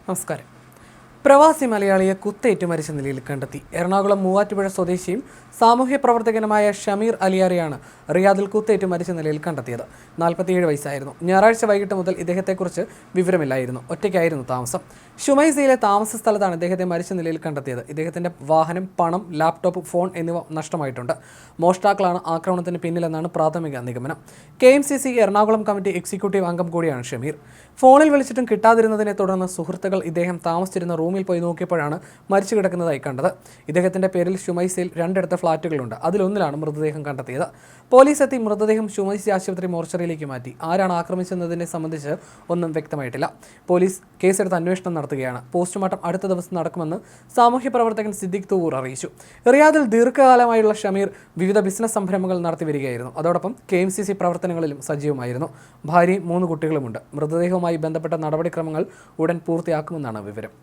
നമസ്കാരം. പ്രവാസി മലയാളിയെ കുത്തേറ്റ് മരിച്ച നിലയിൽ കണ്ടെത്തി. എറണാകുളം മൂവാറ്റുപുഴ സ്വദേശിയും സാമൂഹ്യ പ്രവർത്തകനുമായ ഷമീർ അലിയാരെയാണ് റിയാദിൽ കുത്തേറ്റ് മരിച്ച നിലയിൽ കണ്ടെത്തിയത്. 47 വയസ്സായിരുന്നു. ഞായറാഴ്ച വൈകിട്ട് മുതൽ ഇദ്ദേഹത്തെക്കുറിച്ച് വിവരമില്ലായിരുന്നു. ഒറ്റയ്ക്കായിരുന്നു താമസം. ഷുമൈസയിലെ താമസ സ്ഥലത്താണ് ഇദ്ദേഹത്തെ മരിച്ച നിലയിൽ കണ്ടെത്തിയത്. ഇദ്ദേഹത്തിന്റെ വാഹനം, പണം, ലാപ്ടോപ്പ്, ഫോൺ എന്നിവ നഷ്ടമായിട്ടുണ്ട്. മോഷ്ടാക്കളാണ് ആക്രമണത്തിന് പിന്നിലെന്നാണ് പ്രാഥമിക നിഗമനം. KMCC എറണാകുളം കമ്മിറ്റി എക്സിക്യൂട്ടീവ് അംഗം കൂടിയാണ് ഷമീർ. ഫോണിൽ വിളിച്ചിട്ടും കിട്ടാതിരുന്നതിനെ തുടർന്ന് സുഹൃത്തുക്കൾ ഇദ്ദേഹം താമസിച്ചിരുന്ന റൂമിൽ പോയി നോക്കിയപ്പോഴാണ് മരിച്ചു കിടക്കുന്നതായി കണ്ടത്. ഇദ്ദേഹത്തിന്റെ പേരിൽ ഷുമൈസയിൽ 2 ഫ്ളാറ്റുകളുണ്ട്. അതിലൊന്നിലാണ് മൃതദേഹം കണ്ടെത്തിയത്. പോലീസ് എത്തി മൃതദേഹം ഷുമൈസി ആശുപത്രി മോർച്ചറിയിലേക്ക് മാറ്റി. ആരാണ് ആക്രമിച്ചതിനെ സംബന്ധിച്ച് ഒന്നും വ്യക്തമായിട്ടില്ല. പോലീസ് കേസെടുത്ത് അന്വേഷണം നടത്തുകയാണ്. പോസ്റ്റ്മോർട്ടം അടുത്ത ദിവസം നടക്കുമെന്ന് സാമൂഹ്യ പ്രവർത്തകൻ സിദ്ദിഖ് തൂവൂർ അറിയിച്ചു. റിയാദിൽ ദീർഘകാലമായുള്ള ഷമീർ വിവിധ ബിസിനസ് സംരംഭങ്ങൾ നടത്തി വരികയായിരുന്നു. അതോടൊപ്പം KMCC പ്രവർത്തനങ്ങളിലും സജീവമായിരുന്നു. ഭാര്യയും 3 കുട്ടികളുമുണ്ട്. മൃതദേഹവുമായി ബന്ധപ്പെട്ട നടപടിക്രമങ്ങൾ ഉടൻ പൂർത്തിയാക്കുമെന്നാണ് വിവരം.